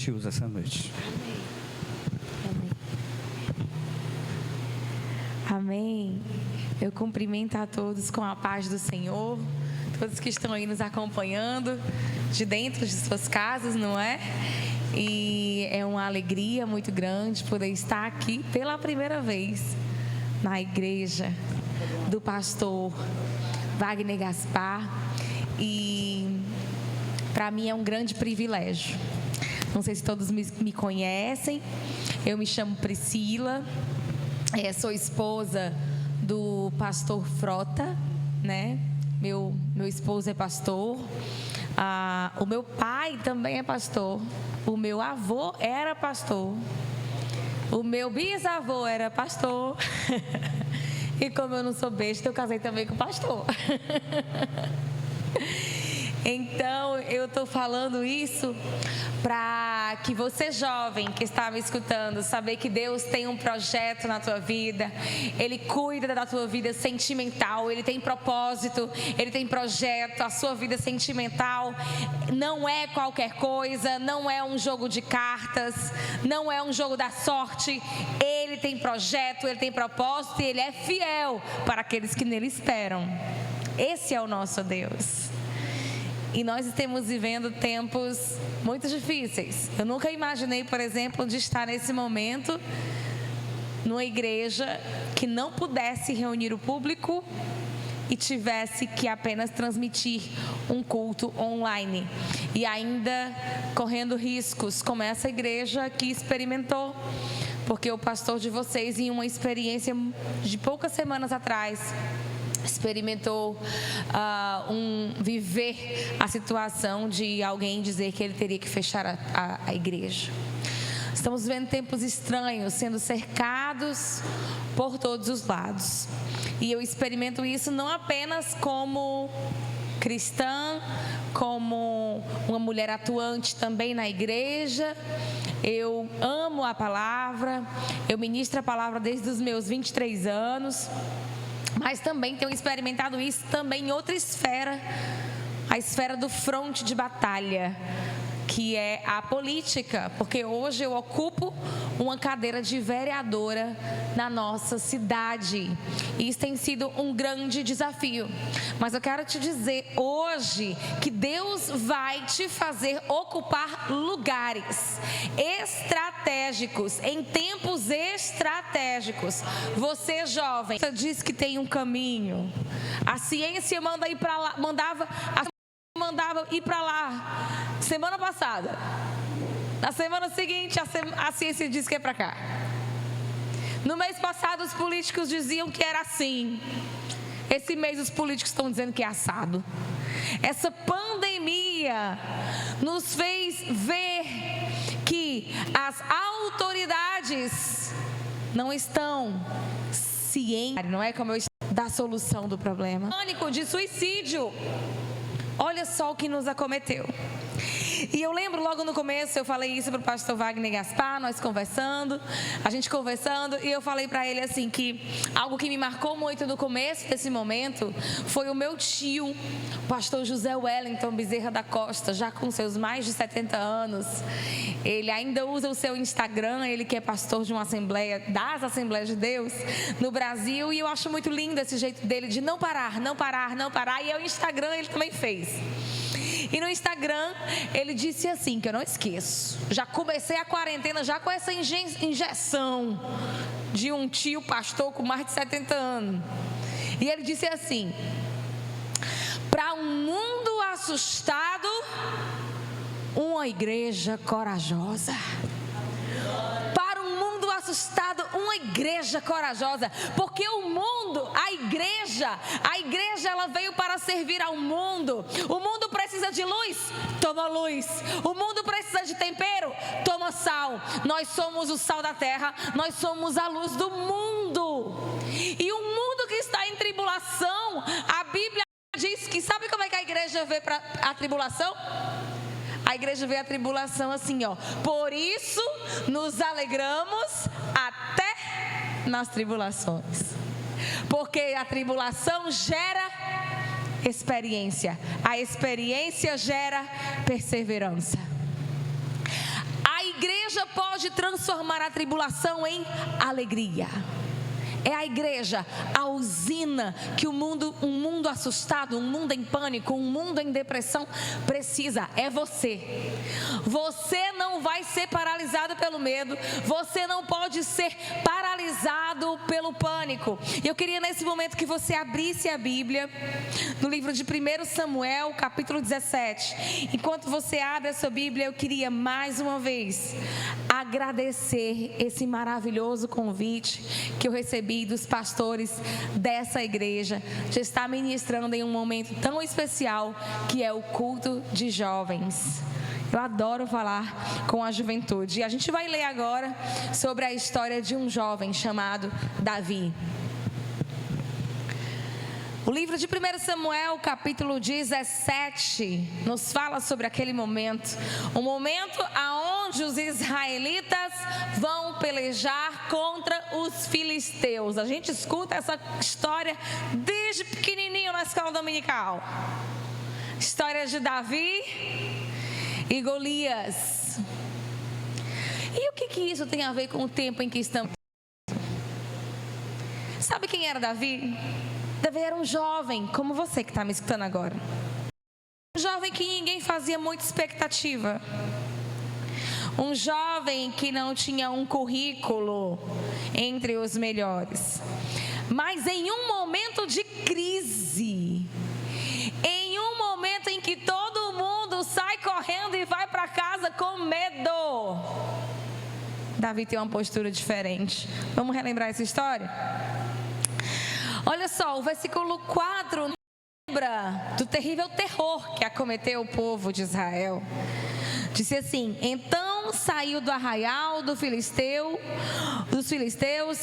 te usa essa noite. Amém. Eu cumprimento a todos com a paz do Senhor, todos que estão aí nos acompanhando de dentro de suas casas, não é? E é uma alegria muito grande poder estar aqui pela primeira vez na igreja do pastor Wagner Gaspar, e para mim é um grande privilégio. Não sei se todos me conhecem, eu me chamo Priscila, sou esposa do pastor Frota, né? Meu esposo é pastor, o meu pai também é pastor, o meu avô era pastor, o meu bisavô era pastor, e como eu não sou besta, eu casei também com o pastor. Então, eu estou falando isso para que você, jovem, que está me escutando, saber que Deus tem um projeto na tua vida. Ele cuida da tua vida sentimental, Ele tem propósito, Ele tem projeto. A sua vida sentimental não é qualquer coisa, não é um jogo de cartas, não é um jogo da sorte. Ele tem projeto, Ele tem propósito e Ele é fiel para aqueles que nele esperam. Esse é o nosso Deus. E nós estamos vivendo tempos muito difíceis. Eu nunca imaginei, por exemplo, de estar nesse momento numa igreja que não pudesse reunir o público e tivesse que apenas transmitir um culto online. E ainda correndo riscos, como essa igreja que experimentou. Porque o pastor de vocês, em uma experiência de poucas semanas atrás, experimentou viver a situação de alguém dizer que ele teria que fechar a igreja. Estamos vendo tempos estranhos, sendo cercados por todos os lados. E eu experimento isso não apenas como cristã, como uma mulher atuante também na igreja. Eu amo a palavra, eu ministro a palavra desde os meus 23 anos. Mas também tenho experimentado isso também em outra esfera, a esfera do fronte de batalha, que é a política, porque hoje eu ocupo uma cadeira de vereadora na nossa cidade, e isso tem sido um grande desafio. Mas eu quero te dizer hoje que Deus vai te fazer ocupar lugares estratégicos, em tempos estratégicos. Você, jovem, você diz que tem um caminho, a ciência mandava ir para lá semana passada. Na semana seguinte, a ciência diz que é para cá. No mês passado, os políticos diziam que era assim. Esse mês, os políticos estão dizendo que é assado. Essa pandemia nos fez ver que as autoridades não estão cientes, não é como eu estou, da solução do problema. Pânico de suicídio. Olha só o que nos acometeu. E eu lembro logo no começo, eu falei isso para o pastor Wagner Gaspar, a gente conversando, e eu falei para ele assim que algo que me marcou muito no começo desse momento foi o meu tio, o pastor José Wellington Bezerra da Costa, já com seus mais de 70 anos. Ele ainda usa o seu Instagram, ele que é pastor de uma assembleia, das Assembleias de Deus no Brasil, e eu acho muito lindo esse jeito dele de não parar, e o Instagram ele também fez. E no Instagram ele disse assim, que eu não esqueço: já comecei a quarentena já com essa injeção de um tio pastor com mais de 70 anos. E ele disse assim: para um mundo assustado, uma igreja corajosa. Para um mundo assustado, uma igreja corajosa. Porque o mundo, a igreja ela veio para servir ao mundo. O mundo precisa de luz, toma luz. O mundo precisa de tempero, toma sal. Nós somos o sal da terra, nós somos a luz do mundo. E o mundo que está em tribulação, a Bíblia diz que, sabe como é que a igreja vê para a tribulação? A igreja vê a tribulação assim, ó: por isso nos alegramos até nas tribulações. Porque a tribulação gera experiência, a experiência gera perseverança. A pode transformar a tribulação em alegria. É a igreja, a usina que um mundo assustado, um mundo em pânico, um mundo em depressão precisa. É você. Você não vai ser paralisado pelo medo. Você não pode ser paralisado pelo pânico. E eu queria nesse momento que você abrisse a Bíblia no livro de 1 Samuel, capítulo 17. Enquanto você abre a sua Bíblia, eu queria mais uma vez agradecer esse maravilhoso convite que eu recebi dos pastores dessa igreja, de estar ministrando em um momento tão especial que é o culto de jovens. Eu adoro falar com a juventude. E a gente vai ler agora sobre a história de um jovem chamado Davi. O livro de 1 Samuel, capítulo 17, nos fala sobre aquele momento. Um momento onde os israelitas vão pelejar contra os filisteus. A gente escuta essa história desde pequenininho na escola dominical. História de Davi e Golias. E o que isso tem a ver com o tempo em que estamos? Sabe quem era Davi? Davi era um jovem, como você que está me escutando agora. Um jovem que ninguém fazia muita expectativa. Um jovem que não tinha um currículo entre os melhores. Mas em um momento de crise, em um momento em que todo mundo sai correndo e vai para casa com medo, Davi tem uma postura diferente. Vamos relembrar essa história? Olha só, o versículo 4 lembra do terrível terror que acometeu o povo de Israel. Disse assim: então saiu do arraial dos filisteus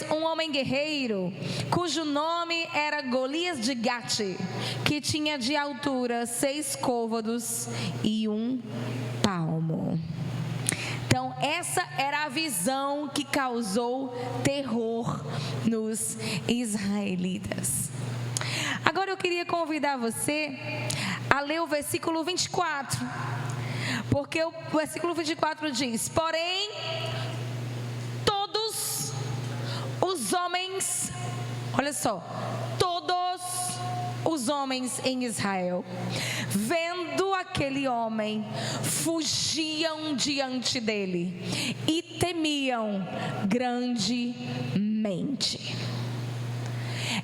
um homem guerreiro, cujo nome era Golias de Gate, que tinha de altura 6 côvados e 1 palmo. Então, essa era a visão que causou terror nos israelitas. Agora eu queria convidar você a ler o versículo 24. Porque o versículo 24 diz: porém, todos os homens, olha só, todos os homens em Israel, vendo aquele homem, fugiam diante dele e temiam grandemente.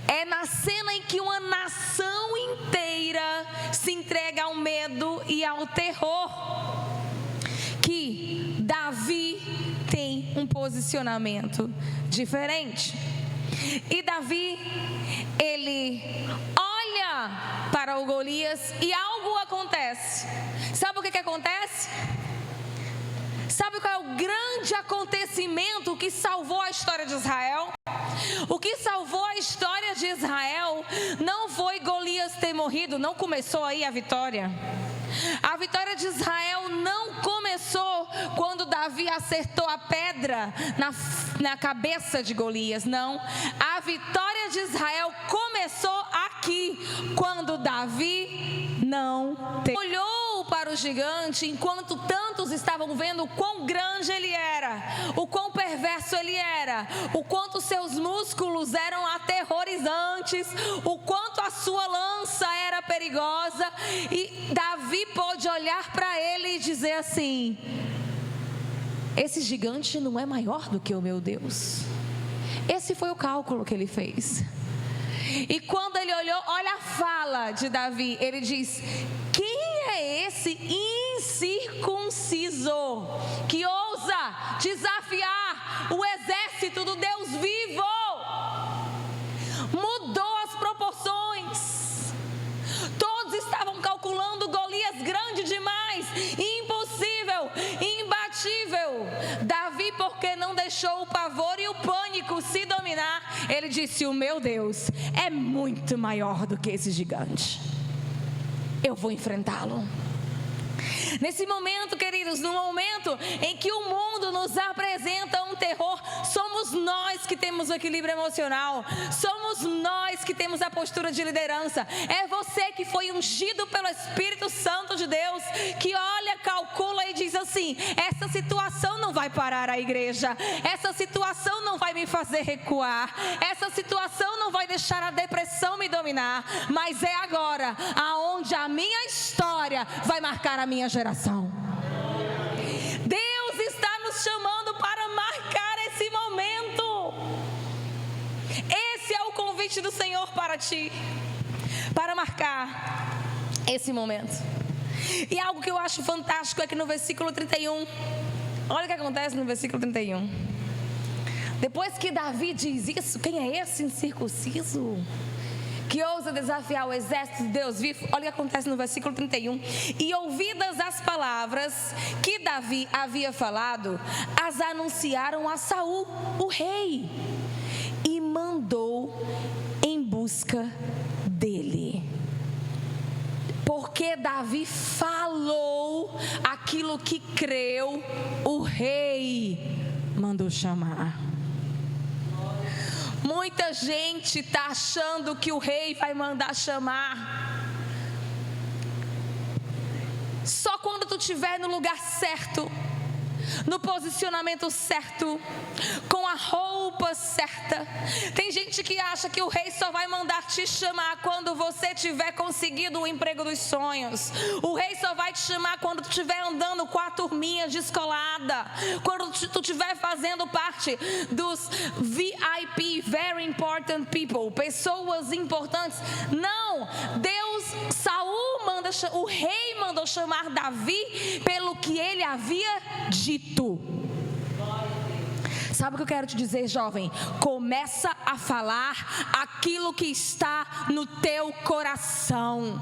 É na cena em que uma nação inteira se entrega ao medo e ao terror que Davi tem um posicionamento diferente. E Davi, ele olha para o Golias e algo acontece. Sabe o que acontece? Sabe qual é o grande acontecimento que salvou a história de Israel? O que salvou a história de Israel não foi Golias ter morrido, não começou aí a vitória. A vitória de Israel não começou quando Davi acertou a pedra na cabeça de Golias, não. A vitória de Israel começou aqui, quando Davi não olhou para o gigante, enquanto tantos estavam vendo o quão grande ele era, o quão perverso ele era, o quanto seus músculos eram aterrorizantes, o quanto a sua lança era perigosa, e Davi pôde olhar para ele e dizer assim: esse gigante não é maior do que o meu Deus. Esse foi o cálculo que ele fez. E quando ele olhou, olha a fala de Davi, ele diz: quem é esse incircunciso que ousa desafiar o exército do Deus vivo? Mudou as proporções. Todos estavam calculando Golias grande demais, impossível, imbatível. Davi, porque não deixou o pavor e o pânico se dominar, ele disse: o meu Deus é muito maior do que esse gigante. Eu vou enfrentá-lo. Nesse momento, queridos, no momento em que o mundo nos apresenta um terror, somos nós que temos o equilíbrio emocional. Somos nós que temos a postura de liderança. É você que foi ungido pelo Espírito Santo de Deus, que olha, calcula e diz assim: essa situação não vai parar a igreja, essa situação não vai me fazer recuar, essa situação não vai deixar a depressão me dominar, mas é agora aonde a minha história vai marcar a minha geração. Deus está nos chamando para marcar esse momento. Esse é o convite do Senhor para ti, para marcar esse momento. E algo que eu acho fantástico é que no versículo 31, olha o que acontece no versículo 31. Depois que Davi diz isso, quem é esse incircunciso que ousa desafiar o exército de Deus vivo? Olha o que acontece no versículo 31. E ouvidas as palavras que Davi havia falado, as anunciaram a Saul, o rei, e mandou em busca dele. Porque Davi falou aquilo que creu, o rei mandou chamar. Muita gente está achando que o rei vai mandar chamar. Só quando tu estiver no lugar certo, no posicionamento certo, com a roupa certa. Tem gente que acha que o rei só vai mandar te chamar quando você tiver conseguido o emprego dos sonhos. O rei só vai te chamar quando tu estiver andando com a turminha descolada, quando tu estiver fazendo parte dos VIP, Very Important People, pessoas importantes. Não, o rei mandou chamar Davi pelo que ele havia dito. Sabe o que eu quero te dizer, jovem? Começa a falar aquilo que está no teu coração.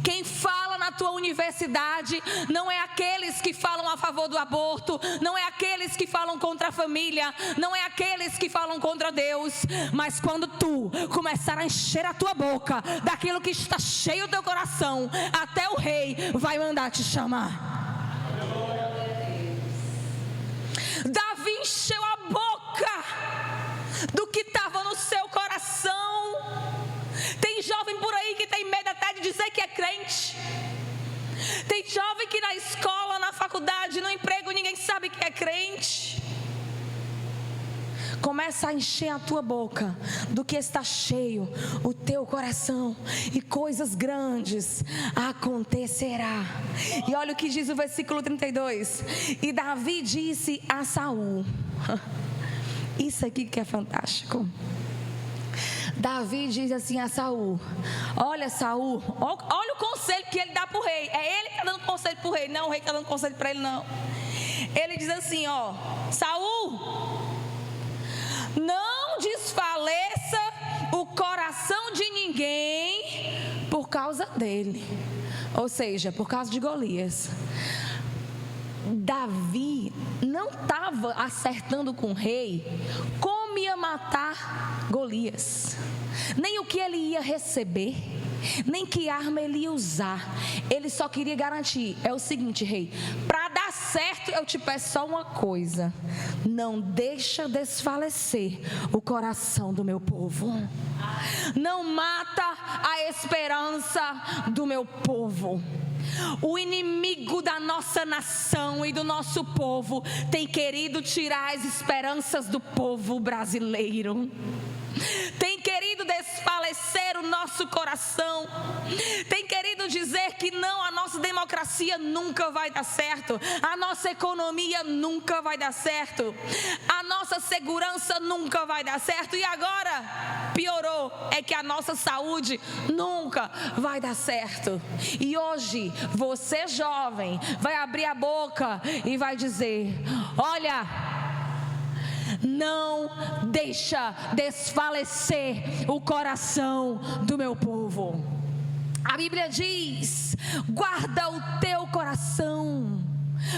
Quem fala na tua universidade não é aqueles que falam a favor do aborto, não é aqueles que falam contra a família, não é aqueles que falam contra Deus. Mas quando tu começar a encher a tua boca daquilo que está cheio do teu coração, até o rei vai mandar te chamar. Davi encheu a boca do que estava no seu coração. Tem jovem por aí que tem medo até de dizer que é crente. Tem jovem que na escola, na faculdade, no emprego, ninguém sabe que é crente. Começa a encher a tua boca do que está cheio o teu coração, e coisas grandes acontecerá. E olha o que diz o versículo 32. E Davi disse a Saul, isso aqui que é fantástico. Davi diz assim a Saul: olha, Saul, olha o conselho que ele dá para o rei. É ele que está dando conselho para o rei, não o rei que está dando conselho para ele, não. Ele diz assim, ó: Saul, não desfaleça o coração de ninguém por causa dele. Ou seja, por causa de Golias. Davi não estava acertando com o rei como ia matar Golias, nem o que ele ia receber, nem que arma ele ia usar. Ele só queria garantir: é o seguinte, rei, para dar certo eu te peço só uma coisa: não deixa desfalecer o coração do meu povo, não mata a esperança do meu povo. O inimigo da nossa nação e do nosso povo tem querido tirar as esperanças do povo brasileiro, tem querido desfalecer o nosso coração, tem querido dizer que não, a nossa democracia nunca vai dar certo, a nossa economia nunca vai dar certo, a nossa segurança nunca vai dar certo, e agora piorou, é que a nossa saúde nunca vai dar certo. E hoje você, jovem, vai abrir a boca e vai dizer: olha, não deixa desfalecer o coração do meu povo. A Bíblia diz: guarda o teu coração,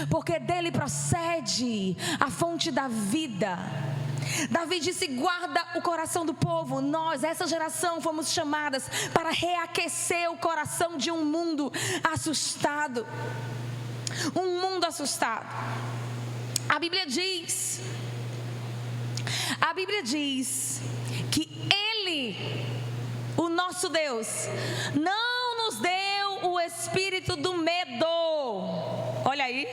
porque dele procede a fonte da vida. Davi disse: guarda o coração do povo. Nós, essa geração, fomos chamadas para reaquecer o coração de um mundo assustado. Um mundo assustado. A Bíblia diz: A Bíblia diz que Ele, o nosso Deus, não nos deu o espírito do medo, olha aí,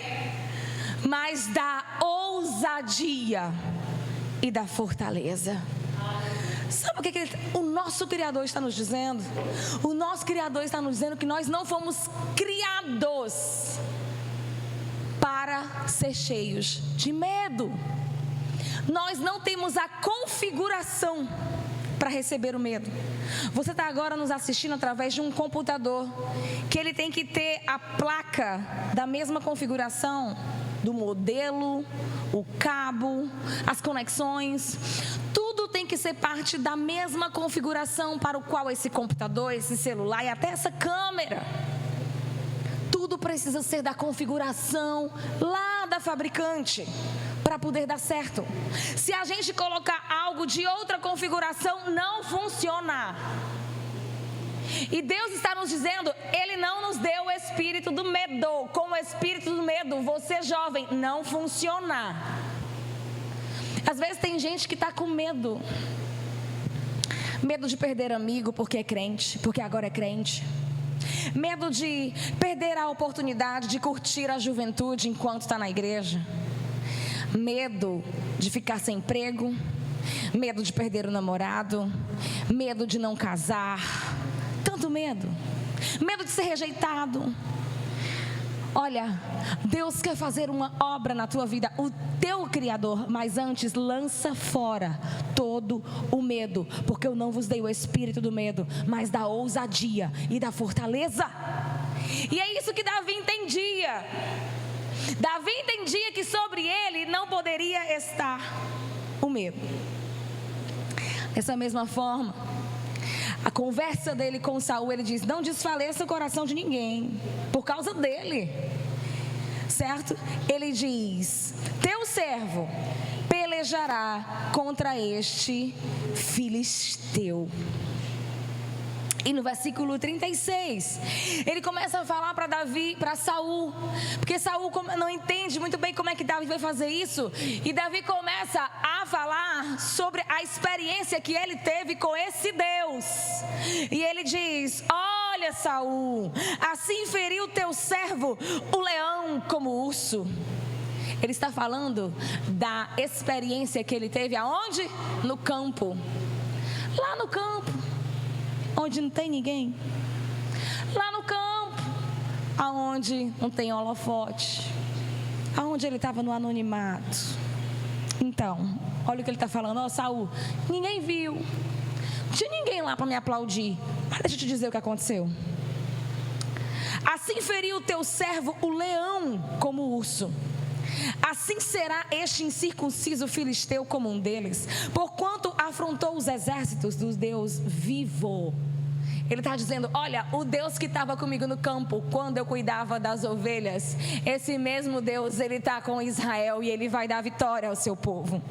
mas da ousadia e da fortaleza. Sabe o que o nosso Criador está nos dizendo? O nosso Criador está nos dizendo que nós não fomos criados para ser cheios de medo. Nós não temos a configuração para receber o medo. Você está agora nos assistindo através de um computador, que ele tem que ter a placa da mesma configuração do modelo, o cabo, as conexões, tudo tem que ser parte da mesma configuração para o qual esse computador, esse celular e até essa câmera, tudo precisa ser da configuração lá da fabricante para poder dar certo. Se a gente colocar algo de outra configuração, não funciona. E Deus está nos dizendo, Ele não nos deu o espírito do medo. Com o espírito do medo, você jovem, não funciona. Às vezes tem gente que está com medo. Medo de perder amigo porque é crente, porque agora é crente. Medo de perder a oportunidade de curtir a juventude enquanto está na igreja. Medo de ficar sem emprego. Medo de perder o namorado. Medo de não casar. Tanto medo. Medo de ser rejeitado. Olha, Deus quer fazer uma obra na tua vida, o teu Criador, mas antes lança fora todo o medo, porque eu não vos dei o espírito do medo, mas da ousadia e da fortaleza. E é isso que Davi entendia. Davi entendia que sobre ele não poderia estar o medo. Dessa mesma forma, a conversa dele com Saul, ele diz, não desfaleça o coração de ninguém, por causa dele, certo? Ele diz, teu servo pelejará contra este filisteu. E no versículo 36, ele começa a falar para Davi, para Saul, porque Saul não entende muito bem como é que Davi vai fazer isso. E Davi começa a falar sobre a experiência que ele teve com esse Deus. E ele diz, olha Saul, assim feriu teu servo o leão como o urso. Ele está falando da experiência que ele teve aonde? No campo. Lá no campo. Onde não tem ninguém, lá no campo, aonde não tem holofote, aonde ele estava no anonimato. Então, olha o que ele está falando, ó Saul, ninguém viu, não tinha ninguém lá para me aplaudir, mas deixa eu te dizer o que aconteceu. Assim feriu o teu servo o leão como o urso. Assim será este incircunciso filisteu como um deles, porquanto afrontou os exércitos do Deus vivo. Ele está dizendo, olha, o Deus que estava comigo no campo, quando eu cuidava das ovelhas, esse mesmo Deus, ele está com Israel e ele vai dar vitória ao seu povo.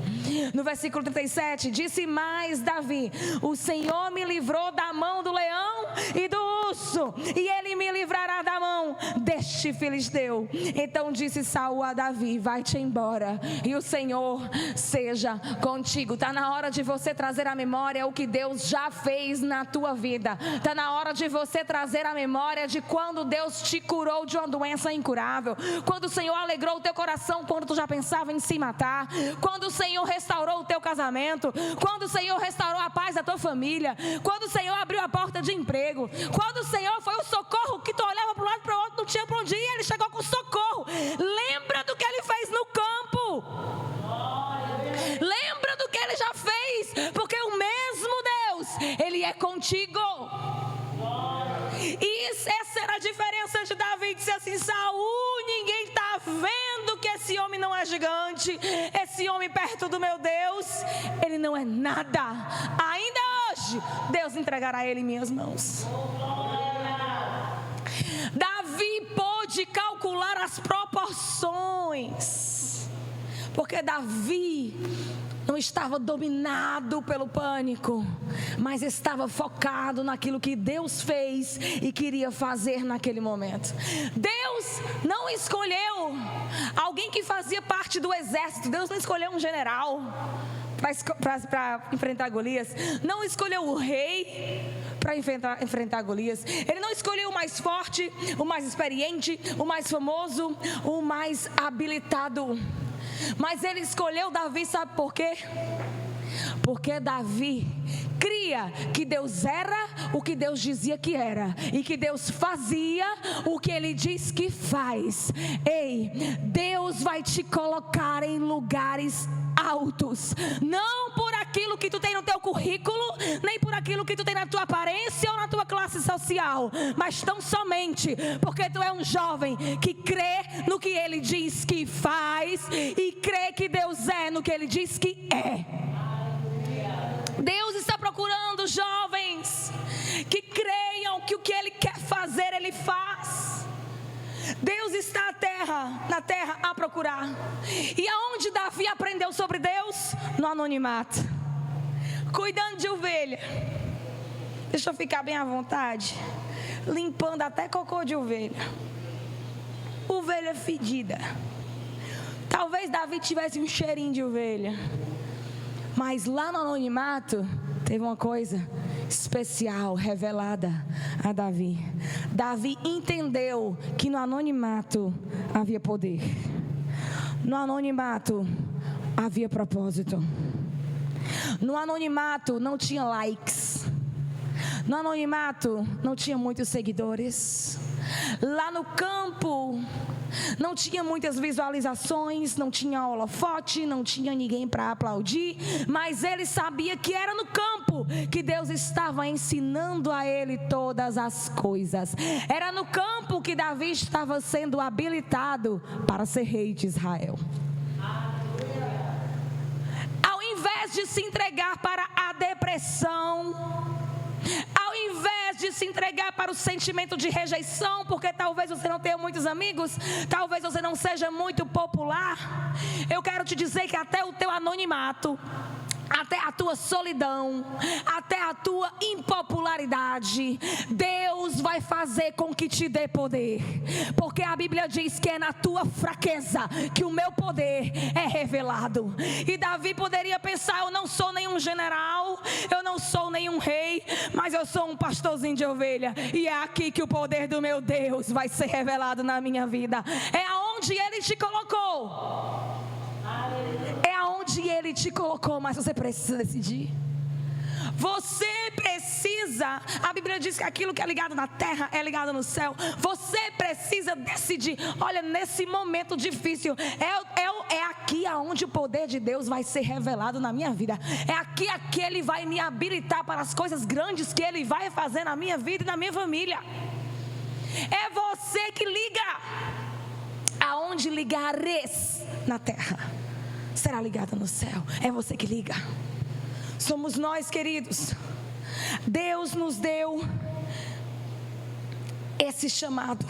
No versículo 37, disse mais Davi, o Senhor me livrou da mão do leão e do urso, e ele me livrará da mão deste filisteu. Então disse Saul a Davi, vai-te embora, e o Senhor seja contigo. Está na hora de você trazer à memória o que Deus já fez na tua vida. Está na hora de você trazer a memória de quando Deus te curou de uma doença incurável, quando o Senhor alegrou o teu coração quando tu já pensava em se matar, quando o Senhor restaurou o teu casamento, quando o Senhor restaurou a paz da tua família, quando o Senhor abriu a porta de emprego, quando o Senhor foi o socorro que tu olhava para um lado e para o outro, não tinha para onde ir, ele chegou com socorro. Lembra do que ele fez no campo, lembra do que ele já fez, porque o mesmo Deus, ele é contigo. E essa era a diferença de Davi. Disse assim, Saul, ninguém está vendo que esse homem não é gigante, esse homem perto do meu Deus, ele não é nada. Ainda hoje Deus entregará ele em minhas mãos. Davi pôde calcular as proporções, Porque Davi não estava dominado pelo pânico, mas estava focado naquilo que Deus fez e queria fazer naquele momento. Deus não escolheu alguém que fazia parte do exército. Deus não escolheu um general para enfrentar Golias. Não escolheu o rei para enfrentar Golias. Ele não escolheu o mais forte, o mais experiente, o mais famoso, o mais habilitado. Mas ele escolheu Davi, sabe por quê? Porque Davi cria que Deus era o que Deus dizia que era, e que Deus fazia o que Ele diz que faz. Ei, Deus vai te colocar em lugares altos, não por aquilo que tu tem no teu currículo, nem por aquilo que tu tem na tua aparência ou na tua classe social, mas tão somente porque tu é um jovem que crê no que Ele diz que faz e crê que Deus é no que Ele diz que é. Deus está procurando jovens que creiam que o que Ele quer fazer, Ele faz. Deus está na terra a procurar. E aonde Davi aprendeu sobre Deus? No anonimato, cuidando de ovelha. Deixa eu ficar bem à vontade, limpando até cocô de ovelha, ovelha fedida. Talvez Davi tivesse um cheirinho de ovelha, mas lá no anonimato teve uma coisa especial revelada a Davi. Davi entendeu que no anonimato havia poder. No anonimato havia propósito. No anonimato não tinha likes. No anonimato não tinha muitos seguidores. Lá no campo não tinha muitas visualizações, não tinha holofote, não tinha ninguém para aplaudir, mas ele sabia que era no campo que Deus estava ensinando a ele todas as coisas. Era no campo que Davi estava sendo habilitado para ser rei de Israel. Ao invés de se entregar para a depressão, ao invés de se entregar para o sentimento de rejeição, porque talvez você não tenha muitos amigos, talvez você não seja muito popular, eu quero te dizer que até o teu anonimato, até a tua solidão, até a tua impopularidade, Deus vai fazer com que te dê poder, porque a Bíblia diz que é na tua fraqueza que o meu poder é revelado. E Davi poderia pensar: eu não sou nenhum general, eu não sou nenhum rei, mas eu sou um pastorzinho de ovelha, e é aqui que o poder do meu Deus vai ser revelado na minha vida. É aonde Ele te colocou. É aonde Ele te colocou, mas você precisa decidir. Você precisa, a Bíblia diz que aquilo que é ligado na terra é ligado no céu. Você precisa decidir. Olha, nesse momento difícil, é aqui aonde o poder de Deus vai ser revelado na minha vida. É aqui que Ele vai me habilitar para as coisas grandes que Ele vai fazer na minha vida e na minha família. É você que liga. Aonde ligares na terra será ligada no céu. É você que liga. Somos nós, queridos. Deus nos deu esse chamado.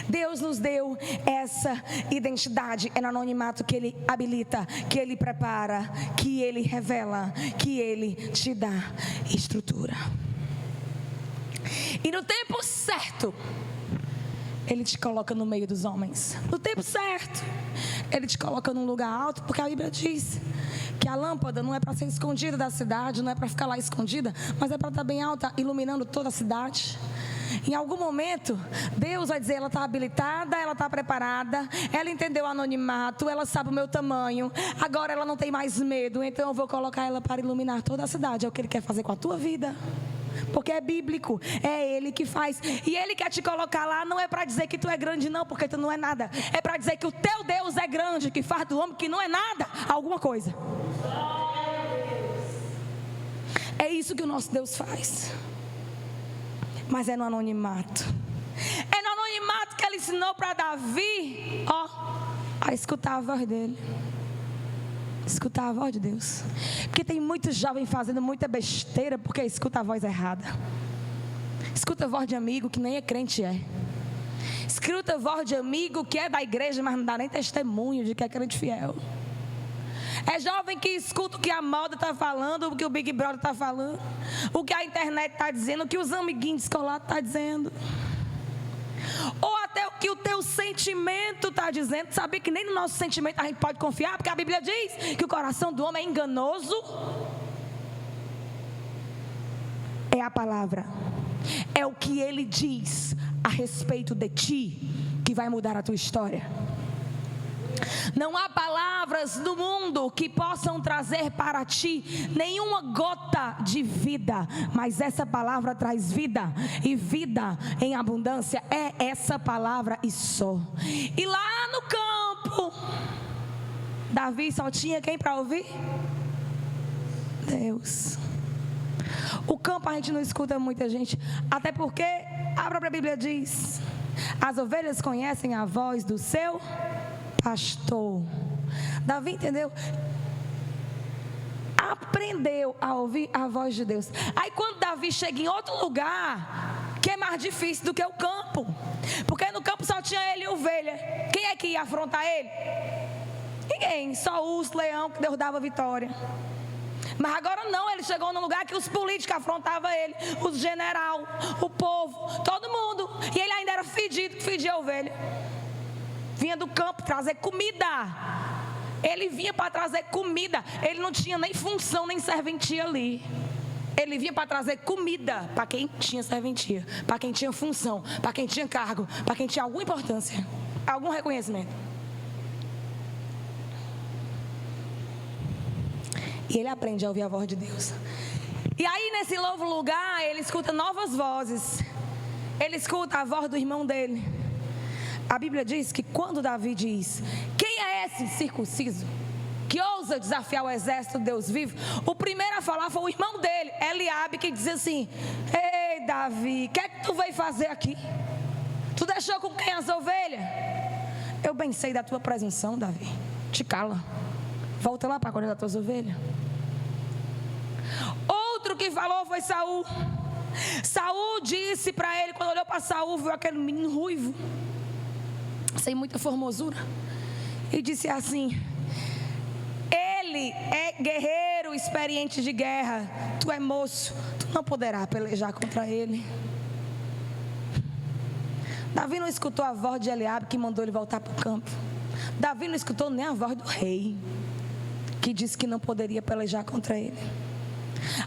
Deus nos deu essa identidade. É no anonimato que Ele habilita, que Ele prepara, que Ele revela, que Ele te dá estrutura. E no tempo certo, Ele te coloca no meio dos homens. No tempo certo, Ele te coloca num lugar alto, porque a Bíblia diz que a lâmpada não é para ser escondida da cidade, não é para ficar lá escondida, mas é para estar bem alta, iluminando toda a cidade. Em algum momento, Deus vai dizer: ela está habilitada, ela está preparada, ela entendeu o anonimato, ela sabe o meu tamanho, agora ela não tem mais medo, então eu vou colocar ela para iluminar toda a cidade. É o que Ele quer fazer com a tua vida. Porque é bíblico, é Ele que faz. E Ele quer te colocar lá, não é para dizer que tu é grande não, porque tu não é nada. É para dizer que o teu Deus é grande, que faz do homem que não é nada alguma coisa. É isso que o nosso Deus faz. Mas é no anonimato. É no anonimato que Ele ensinou para Davi, a escutar a voz dele. Escutar a voz de Deus. Porque tem muitos jovens fazendo muita besteira porque escuta a voz errada. Escuta a voz de amigo que nem é crente é. Escuta a voz de amigo que é da igreja, mas não dá nem testemunho de que é crente fiel. É jovem que escuta o que a moda está falando, o que o Big Brother está falando, o que a internet está dizendo, o que os amiguinhos descolados estão dizendo. Ou até o que o teu sentimento está dizendo. Sabia que nem no nosso sentimento a gente pode confiar, porque a Bíblia diz que o coração do homem é enganoso. É a palavra, é o que ele diz a respeito de ti que vai mudar a tua história. Não há palavras no mundo que possam trazer para ti nenhuma gota de vida, mas essa palavra traz vida, e vida em abundância. É essa palavra e só. E lá no campo, Davi só tinha quem para ouvir? Deus. O campo a gente não escuta muita gente, até porque a própria Bíblia diz: as ovelhas conhecem a voz do seu pastor. Davi entendeu? Aprendeu a ouvir a voz de Deus. Aí quando Davi chega em outro lugar, que é mais difícil do que o campo, porque no campo só tinha ele e ovelha. Quem é que ia afrontar ele? Ninguém, só o urso, leão, que Deus dava vitória. Mas agora não, ele chegou num lugar que os políticos afrontavam ele, os general, o povo, todo mundo. E ele ainda era fedido, que fedia a ovelha. Vinha do campo trazer comida. Ele vinha para trazer comida. Ele não tinha nem função, nem serventia ali. Ele vinha para trazer comida para quem tinha serventia, para quem tinha função, para quem tinha cargo, para quem tinha alguma importância, algum reconhecimento. E ele aprende a ouvir a voz de Deus. E aí nesse novo lugar ele escuta novas vozes. Ele escuta a voz do irmão dele. A Bíblia diz que quando Davi diz: quem é esse circunciso que ousa desafiar o exército de Deus vivo? O primeiro a falar foi o irmão dele, Eliabe, que diz assim: ei Davi, o que é que tu veio fazer aqui? Tu deixou com quem as ovelhas? Eu bem sei da tua presunção, Davi. Te cala. Volta lá para cuidar das tuas ovelhas. Outro que falou foi Saul. Saul disse para ele, quando olhou para Saul, viu aquele menino ruivo, sem muita formosura, e disse assim: ele é guerreiro experiente de guerra, tu é moço, tu não poderás pelejar contra ele. Davi não escutou a voz de Eliabe, que mandou ele voltar para o campo. Davi não escutou nem a voz do rei, que disse que não poderia pelejar contra ele.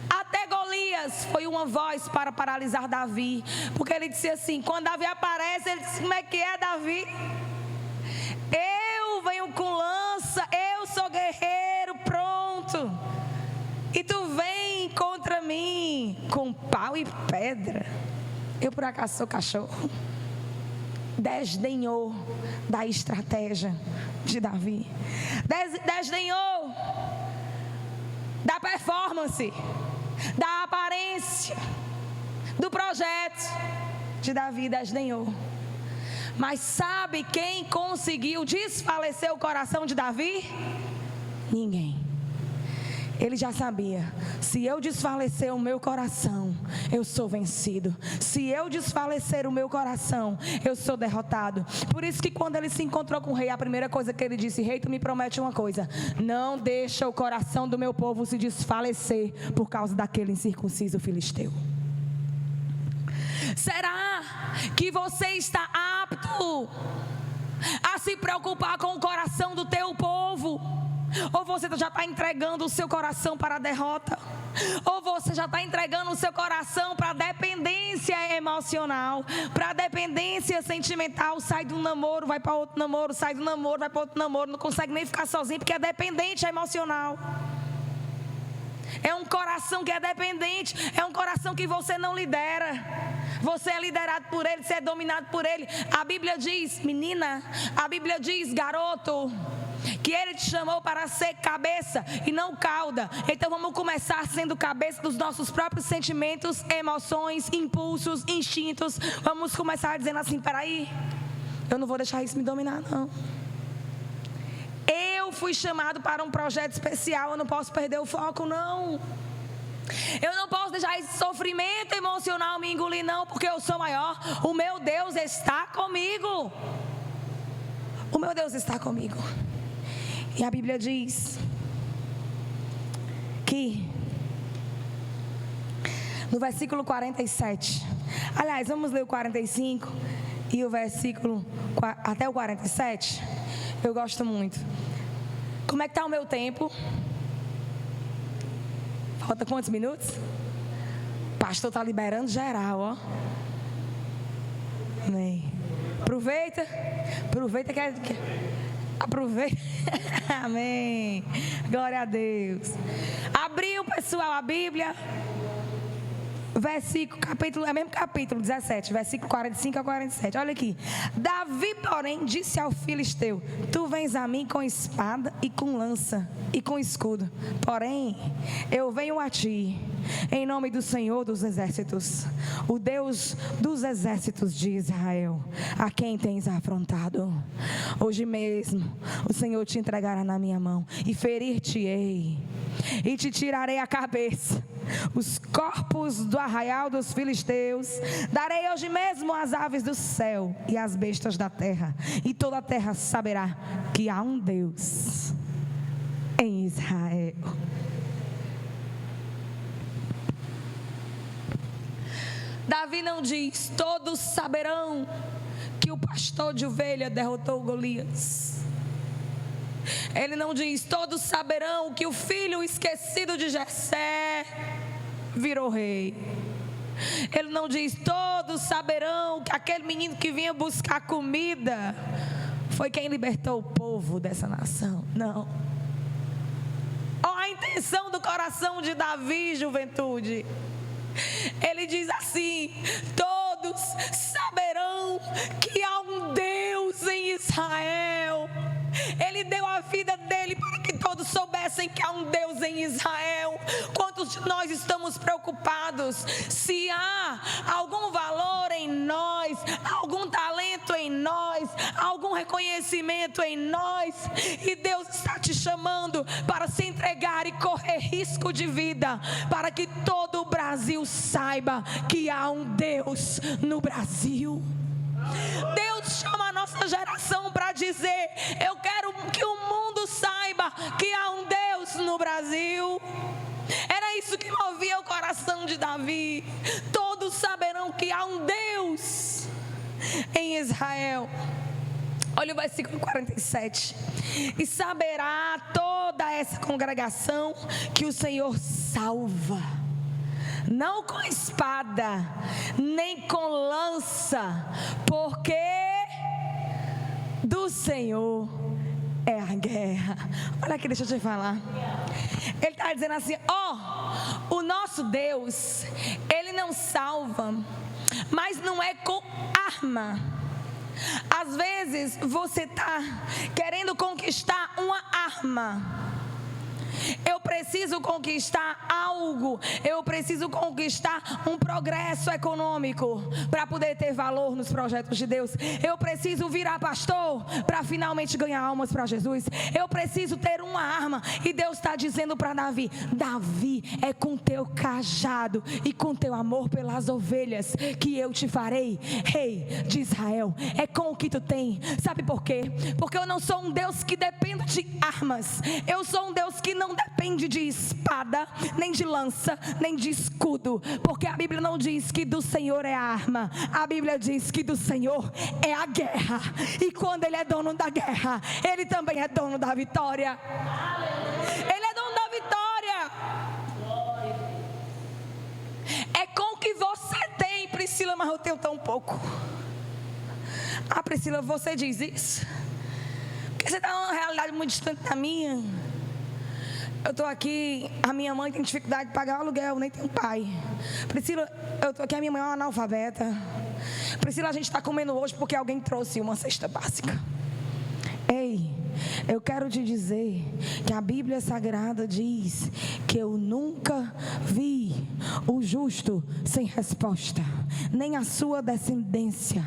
Até Golias foi uma voz para paralisar Davi, porque ele disse assim, quando Davi aparece, ele disse: como é que é, Davi? Eu venho com lança, eu sou guerreiro, pronto, e tu vem contra mim com pau e pedra. Eu por acaso sou cachorro? Desdenhou da estratégia de Davi, desdenhou da performance, da aparência, do projeto de Davi, desdenhou. Mas sabe quem conseguiu desfalecer o coração de Davi? Ninguém. Ele já sabia: se eu desfalecer o meu coração, eu sou vencido. Se eu desfalecer o meu coração, eu sou derrotado. Por isso que quando ele se encontrou com o rei, a primeira coisa que ele disse: rei, tu me promete uma coisa: não deixa o coração do meu povo se desfalecer por causa daquele incircunciso filisteu. Será que você está apto a se preocupar com o coração do teu povo? Ou você já está entregando o seu coração para a derrota? Ou você já está entregando o seu coração para a dependência emocional, para a dependência sentimental? Sai de um namoro, vai para outro namoro, sai do namoro, vai para outro namoro, não consegue nem ficar sozinho porque é dependente emocional. É um coração que é dependente, é um coração que você não lidera. Você é liderado por ele, você é dominado por ele. A Bíblia diz, menina, a Bíblia diz, garoto, que ele te chamou para ser cabeça e não cauda. Então vamos começar sendo cabeça dos nossos próprios sentimentos, emoções, impulsos, instintos. Vamos começar dizendo assim: peraí, eu não vou deixar isso me dominar, não. Eu fui chamado para um projeto especial, eu não posso perder o foco, não. Eu não posso deixar esse sofrimento emocional me engolir, não, porque eu sou maior. O meu Deus está comigo. O meu Deus está comigo. E a Bíblia diz aqui no versículo 47. Aliás, vamos ler o 45 e o versículo até o 47. Eu gosto muito. Como é que está o meu tempo? Falta quantos minutos? O pastor está liberando geral, ó. Amém. Aproveita que aproveita. Amém. Glória a Deus. Abriu, pessoal, a Bíblia. Capítulo, é mesmo capítulo 17, versículo 45 a 47. Olha aqui. Davi, porém, disse ao filisteu: tu vens a mim com espada e com lança e com escudo, porém eu venho a ti em nome do Senhor dos exércitos, o Deus dos exércitos de Israel, a quem tens afrontado. Hoje mesmo o Senhor te entregará na minha mão e ferir-te-ei e te tirarei a cabeça, os corpos do arraial dos filisteus. Darei hoje mesmo as aves do céu e as bestas da terra, e toda a terra saberá que há um Deus em Israel. Davi não diz: todos saberão que o pastor de ovelha derrotou Golias. Ele não diz: todos saberão que o filho esquecido de Jessé virou rei. Ele não diz: todos saberão que aquele menino que vinha buscar comida foi quem libertou o povo dessa nação. Não. Olha a intenção do coração de Davi, juventude. Ele diz assim: todos saberão que há um Deus em Israel. Ele deu a vida dele para que todos soubessem que há um Deus em Israel. Quantos de nós estamos preocupados se há algum valor em nós, algum talento em nós, algum reconhecimento em nós, e Deus está te chamando para se entregar e correr risco de vida, para que todo o Brasil saiba que há um Deus no Brasil. Deus chama a nossa geração para dizer: eu quero que o mundo saiba que há um Deus no Brasil. Era isso que movia o coração de Davi. Todos saberão que há um Deus em Israel. Olha o versículo 47. E saberá toda essa congregação que o Senhor salva, não com espada, nem com lança, porque do Senhor é a guerra. Olha aqui, deixa eu te falar. Ele está dizendo assim: o nosso Deus, Ele não salva, mas não é com arma. Às vezes você está querendo conquistar uma arma. Eu preciso conquistar algo, eu preciso conquistar um progresso econômico para poder ter valor nos projetos de Deus. Eu preciso virar pastor para finalmente ganhar almas para Jesus. Eu preciso ter uma arma. E Deus está dizendo para Davi: Davi, é com teu cajado e com teu amor pelas ovelhas que eu te farei rei de Israel. É com o que tu tem. Sabe por quê? Porque eu não sou um Deus que depende de armas. Eu sou um Deus que não depende de espada, nem de lança, nem de escudo, porque a Bíblia não diz que do Senhor é a arma, a Bíblia diz que do Senhor é a guerra, e quando Ele é dono da guerra, Ele também é dono da vitória. Ele é dono da vitória. É com o que você tem, Priscila, mas eu tenho tão pouco. Ah, Priscila, você diz isso porque você está numa realidade muito distante da minha. Eu estou aqui, a minha mãe tem dificuldade de pagar o aluguel, nem tem pai. Priscila, eu estou aqui, a minha mãe é uma analfabeta. Priscila, a gente está comendo hoje porque alguém trouxe uma cesta básica. Ei, eu quero te dizer que a Bíblia Sagrada diz que eu nunca vi o justo sem resposta, nem a sua descendência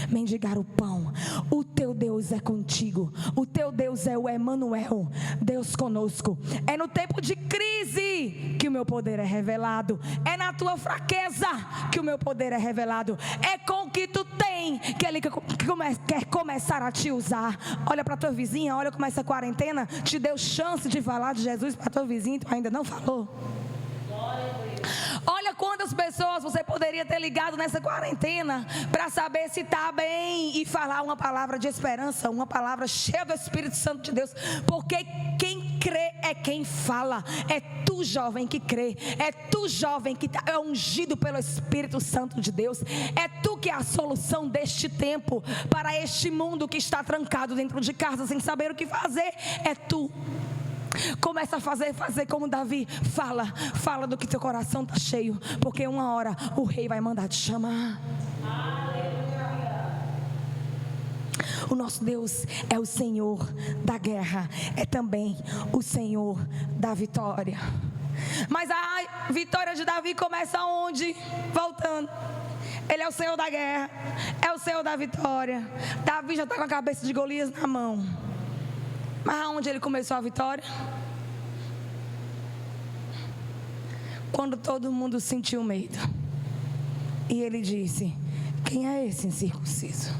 mendigar o pão. O teu Deus é contigo, o teu Deus é o Emanuel, Deus conosco. É no tempo de crise que o meu poder é revelado, é na tua fraqueza que o meu poder é revelado, é com o que tu tem que Ele quer começar a te usar. Olha para tua vizinha, olha como é essa quarentena te deu chance de falar de Jesus para teu vizinho, tu ainda não falou? Olha quantas pessoas você poderia ter ligado nessa quarentena para saber se está bem e falar uma palavra de esperança, uma palavra cheia do Espírito Santo de Deus, porque quem crê é quem fala. É tu, jovem, que crê, é tu, jovem, que é ungido pelo Espírito Santo de Deus, é tu que é a solução deste tempo para este mundo que está trancado dentro de casa sem saber o que fazer. É tu. Começa a fazer como Davi. Fala do que teu coração está cheio, porque uma hora o rei vai mandar te chamar. O nosso Deus é o Senhor da guerra, é também o Senhor da vitória. Mas a vitória de Davi começa onde? Voltando. Ele é o Senhor da guerra, é o Senhor da vitória. Davi já está com a cabeça de Golias na mão. Mas aonde ele começou a vitória? Quando todo mundo sentiu medo. E ele disse: quem é esse incircunciso?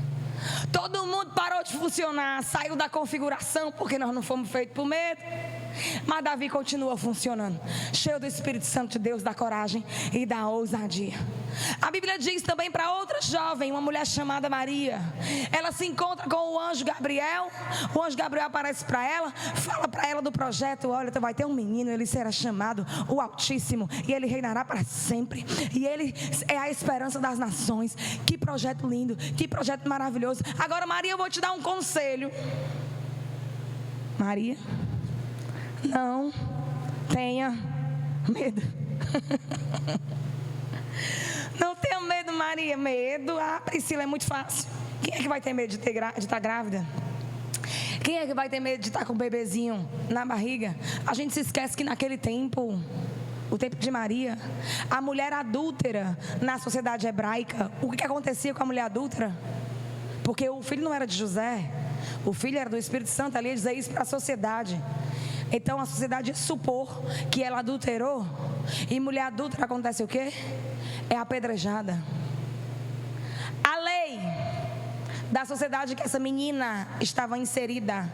Todo mundo parou de funcionar, saiu da configuração, porque nós não fomos feitos por medo. Mas Davi continua funcionando, cheio do Espírito Santo de Deus, da coragem e da ousadia. A Bíblia diz também para outra jovem, uma mulher chamada Maria. Ela se encontra com o anjo Gabriel. O anjo Gabriel aparece para ela, fala para ela do projeto: olha, tu vai ter um menino, ele será chamado o Altíssimo, e ele reinará para sempre, e ele é a esperança das nações. Que projeto lindo, que projeto maravilhoso. Agora, Maria, eu vou te dar um conselho. Maria, não tenha medo. Não tenha medo, Maria. Medo, Priscila, é muito fácil. Quem é que vai ter medo de estar grávida? Quem é que vai ter medo de estar com o bebezinho na barriga? A gente se esquece que naquele tempo, o tempo de Maria, a mulher adúltera na sociedade hebraica, o que acontecia com a mulher adúltera? Porque o filho não era de José, o filho era do Espírito Santo. Ali ia dizer isso para a sociedade. Então a sociedade ia supor que ela adulterou. E mulher adúltera acontece o quê? É apedrejada. A lei da sociedade que essa menina estava inserida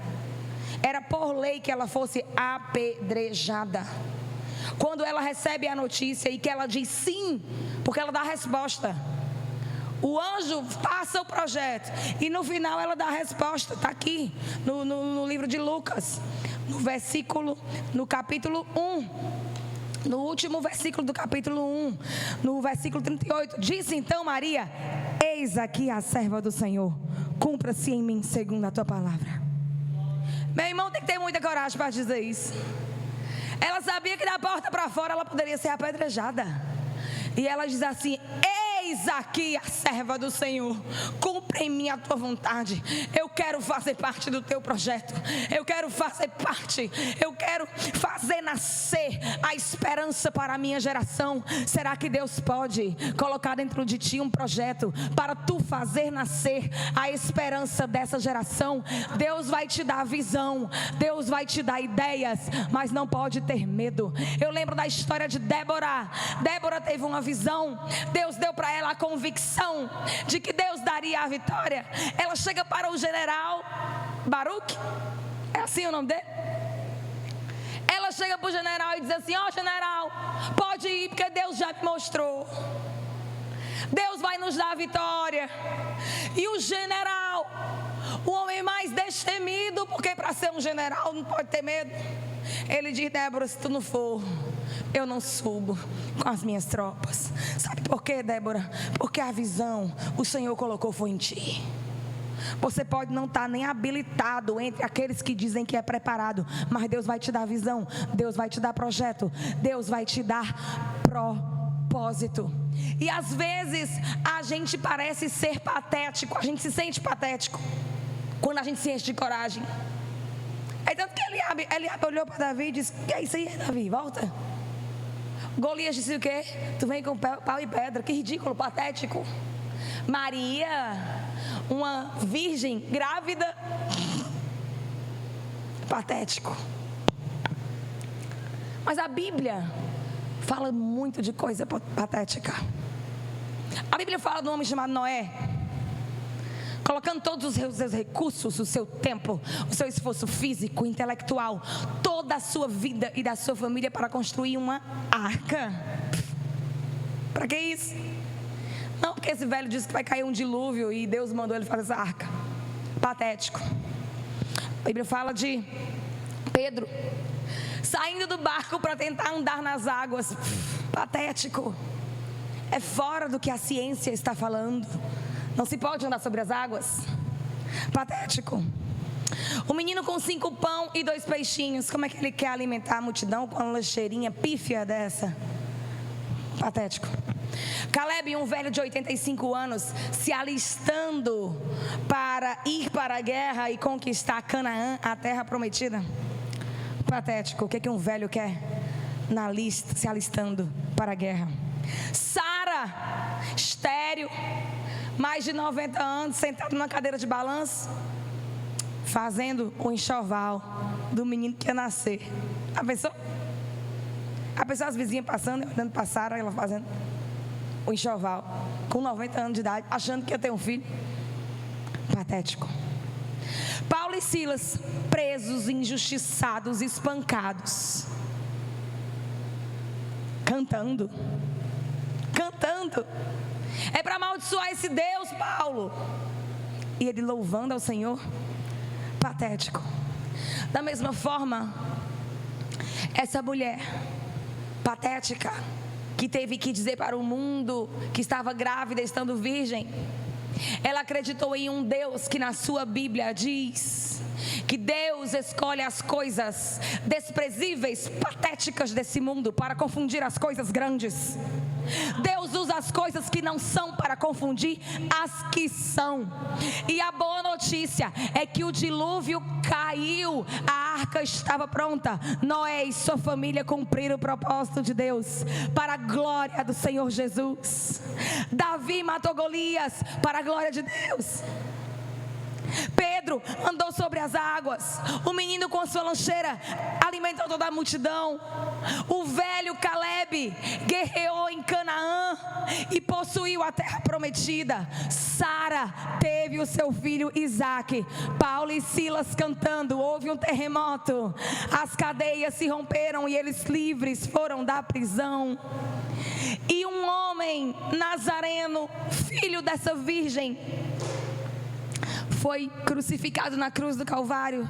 era por lei que ela fosse apedrejada. Quando ela recebe a notícia e que ela diz sim, porque ela dá a resposta. O anjo passa o projeto e no final ela dá a resposta. Está aqui no livro de Lucas, no capítulo 1. No último versículo do capítulo 1, no versículo 38, disse então Maria: eis aqui a serva do Senhor, cumpra-se em mim segundo a tua palavra. Meu irmão tem que ter muita coragem para dizer isso. Ela sabia que da porta para fora ela poderia ser apedrejada. E ela diz assim: eis aqui a serva do Senhor, cumpra em mim a tua vontade. Eu quero fazer parte do teu projeto. Eu quero fazer parte. Eu quero fazer nascer a esperança para a minha geração. Será que Deus pode colocar dentro de ti um projeto para tu fazer nascer a esperança dessa geração? Deus vai te dar visão, Deus vai te dar ideias, mas não pode ter medo. Eu lembro da história de Débora. Débora teve uma visão. Deus deu para ela a convicção de que Deus daria a vitória. Ela chega para o general Baruque, é assim o nome dele? Ela chega para o general e diz assim: ó, general, pode ir, porque Deus já me mostrou, Deus vai nos dar a vitória. E o general, o homem mais destemido, porque para ser um general não pode ter medo, ele diz: Débora, se tu não for, eu não subo com as minhas tropas. Sabe por quê, Débora? Porque a visão o Senhor colocou foi em ti. Você pode não estar nem habilitado entre aqueles que dizem que é preparado, mas Deus vai te dar visão, Deus vai te dar projeto, Deus vai te dar propósito. E às vezes a gente parece ser patético, a gente se sente patético quando a gente se enche de coragem. É tanto que Eliabe olhou para Davi e disse: que é isso aí, Davi? Volta. Golias disse o quê? Tu vem com pau e pedra. Que ridículo, patético. Maria, uma virgem grávida, patético. Mas a Bíblia fala muito de coisa patética. A Bíblia fala de um homem chamado Noé. colocando todos os seus recursos, o seu tempo, o seu esforço físico, intelectual, toda a sua vida e da sua família para construir uma arca. Para que isso? Não, porque esse velho disse que vai cair um dilúvio e Deus mandou ele fazer essa arca. Patético. A Bíblia fala de Pedro saindo do barco para tentar andar nas águas. Patético. É fora do que a ciência está falando. Não se pode andar sobre as águas. Patético. O menino com 5 pão e 2 peixinhos, como é que ele quer alimentar a multidão com uma lancheirinha pífia dessa? Patético. Caleb, um velho de 85 anos, se alistando para ir para a guerra e conquistar Canaã, a terra prometida. Patético. O que um velho quer na lista, se alistando para a guerra? Sara, estéril, mais de 90 anos, sentado numa cadeira de balanço, fazendo o enxoval do menino que ia nascer. A pessoa, as vizinhas passando, olhando para Sara, ela fazendo o enxoval, com 90 anos de idade, achando que ia ter um filho. Patético. Paulo e Silas, presos, injustiçados, espancados, cantando. É para amaldiçoar esse Deus, Paulo. E ele louvando ao Senhor. Patético. Da mesma forma, essa mulher patética, que teve que dizer para o mundo que estava grávida estando virgem, ela acreditou em um Deus que na sua Bíblia diz que Deus escolhe as coisas desprezíveis, patéticas desse mundo para confundir as coisas grandes. Deus usa as coisas que não são para confundir as que são. E a boa notícia é que o dilúvio caiu, a arca estava pronta. Noé e sua família cumpriram o propósito de Deus para a glória do Senhor Jesus. Davi matou Golias para a glória de Deus. Pedro andou sobre as águas. O menino com a sua lancheira alimentou toda a multidão. O velho Caleb guerreou em Canaã e possuiu a terra prometida. Sara teve o seu filho Isaque. Paulo e Silas cantando. Houve um terremoto. As cadeias se romperam e eles livres foram da prisão. E um homem nazareno, filho dessa virgem, foi crucificado na cruz do Calvário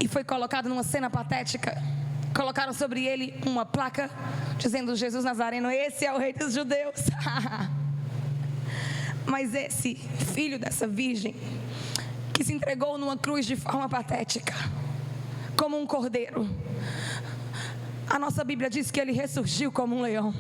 e foi colocado numa cena patética. Colocaram sobre ele uma placa dizendo: Jesus Nazareno, esse é o rei dos judeus. Mas esse filho dessa virgem, que se entregou numa cruz de forma patética, como um cordeiro, a nossa Bíblia diz que ele ressurgiu como um leão.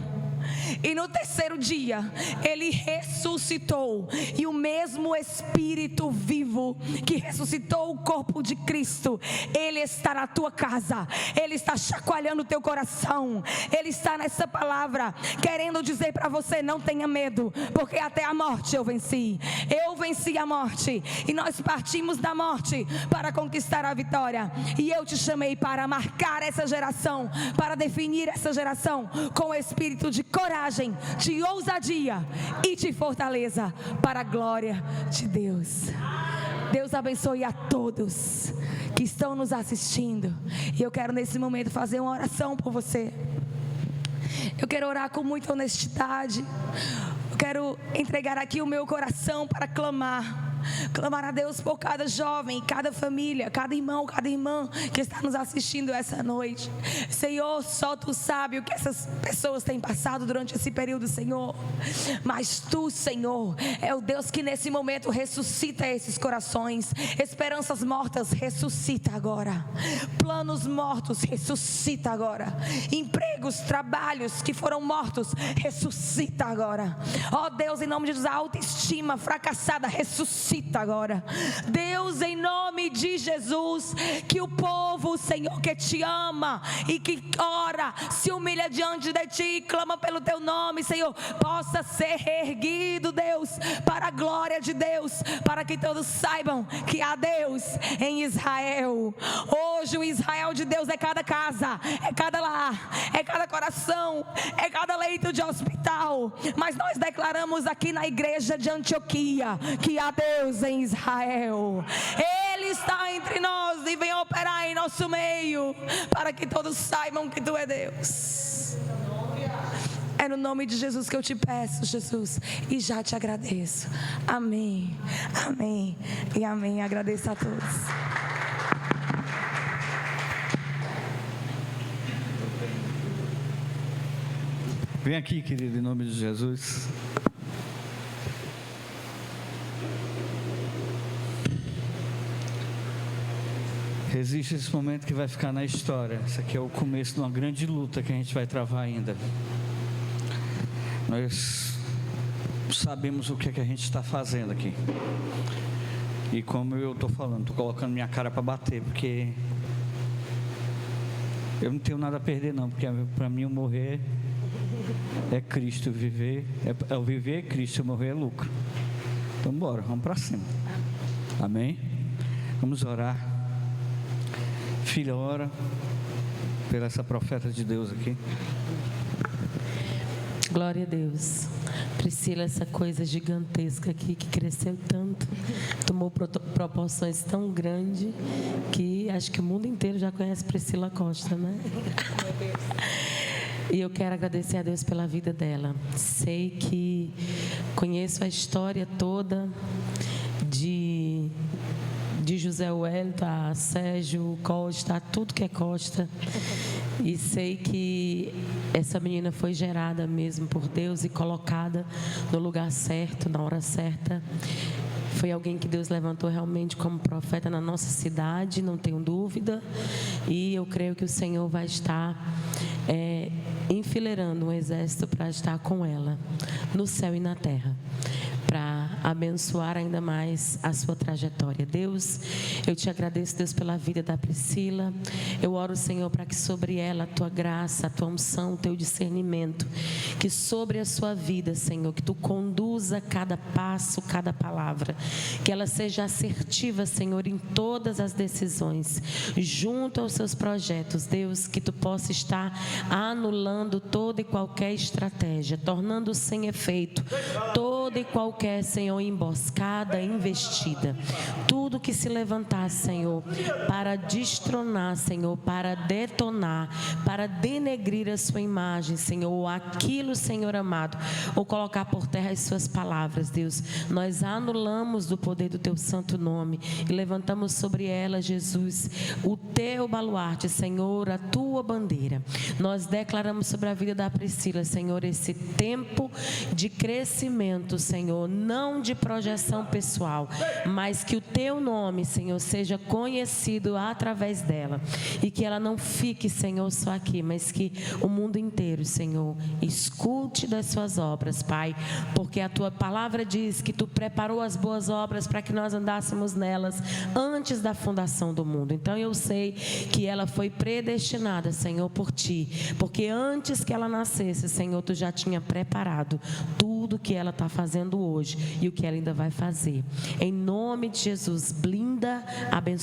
E no terceiro dia ele ressuscitou. E o mesmo Espírito vivo que ressuscitou o corpo de Cristo, ele está na tua casa. Ele está chacoalhando o teu coração. Ele está nessa palavra querendo dizer para você: não tenha medo, porque até a morte eu venci. Eu venci a morte. E nós partimos da morte para conquistar a vitória. E eu te chamei para marcar essa geração, para definir essa geração com o espírito de coragem, de ousadia e de fortaleza, para a glória de Deus. Deus abençoe a todos que estão nos assistindo. E eu quero nesse momento fazer uma oração por você. Eu quero orar com muita honestidade. Eu quero entregar aqui o meu coração para clamar a Deus por cada jovem, cada família, cada irmão, cada irmã que está nos assistindo essa noite. Senhor, só Tu sabe o que essas pessoas têm passado durante esse período, Senhor. Mas Tu, Senhor, é o Deus que nesse momento ressuscita esses corações. Esperanças mortas, ressuscita agora. Planos mortos, ressuscita agora. Empregos, trabalhos que foram mortos, ressuscita agora. Ó Deus, em nome de Jesus, a autoestima fracassada, ressuscita ressuscita agora. Deus, em nome de Jesus, que o povo, Senhor, que te ama e que ora, se humilha diante de ti e clama pelo teu nome, Senhor, possa ser reerguido, Deus, para a glória de Deus, para que todos saibam que há Deus em Israel. Hoje o Israel de Deus é cada casa, é cada lar, é cada coração, é cada leito de hospital. Mas nós declaramos aqui na igreja de Antioquia que há Deus em Israel. Ele está entre nós e vem operar em nosso meio, para que todos saibam que tu é Deus. É no nome de Jesus que eu te peço, Jesus, e já te agradeço. Amém, amém e amém. Agradeço a todos. Vem aqui, querido, em nome de Jesus. Existe esse momento que vai ficar na história. Esse aqui é o começo de uma grande luta que a gente vai travar ainda. Nós sabemos o que é que a gente está fazendo aqui. E como eu estou falando, estou colocando minha cara para bater, porque eu não tenho nada a perder não, porque para mim o morrer é Cristo, viver o viver é Cristo, o morrer é lucro. Então bora, vamos para cima. Amém? Vamos orar. Filha, ora pela essa profeta de Deus aqui. Glória a Deus. Priscila, essa coisa gigantesca aqui que cresceu tanto, tomou proporções tão grandes que acho que o mundo inteiro já conhece Priscila Costa, né? Meu Deus. E eu quero agradecer a Deus pela vida dela. Sei que conheço a história toda de José Wellington, a Sérgio Costa, a tudo que é Costa. E sei que essa menina foi gerada mesmo por Deus e colocada no lugar certo, na hora certa. Foi alguém que Deus levantou realmente como profeta na nossa cidade, não tenho dúvida. E eu creio que o Senhor vai estar enfileirando um exército para estar com ela, no céu e na terra, para abençoar ainda mais a sua trajetória. Deus, eu te agradeço, Deus, pela vida da Priscila. Eu oro, Senhor, para que sobre ela a tua graça, a tua unção, o teu discernimento, que sobre a sua vida, Senhor, que tu conduza cada passo, cada palavra, que ela seja assertiva, Senhor, em todas as decisões, junto aos seus projetos. Deus, que tu possa estar anulando toda e qualquer estratégia, tornando sem efeito toda e qualquer, Senhor, emboscada, investida, tudo que se levantar, Senhor, para destronar, Senhor, para detonar, para denegrir a sua imagem, Senhor, ou aquilo, Senhor amado, ou colocar por terra as suas palavras, Deus, nós anulamos do poder do teu santo nome e levantamos sobre ela, Jesus, o teu baluarte, Senhor, a tua bandeira. Nós declaramos sobre a vida da Priscila, Senhor, esse tempo de crescimento, Senhor, não de projeção pessoal, mas que o teu nome, Senhor, seja conhecido através dela e que ela não fique, Senhor, só aqui, mas que o mundo inteiro, Senhor, escute das suas obras, Pai, porque a tua palavra diz que tu preparou as boas obras para que nós andássemos nelas antes da fundação do mundo. Então eu sei que ela foi predestinada, Senhor, por ti, porque antes que ela nascesse, Senhor, tu já tinha preparado tudo que ela está fazendo hoje e o que ela ainda vai fazer. Em nome de Jesus, blinda, abençoa.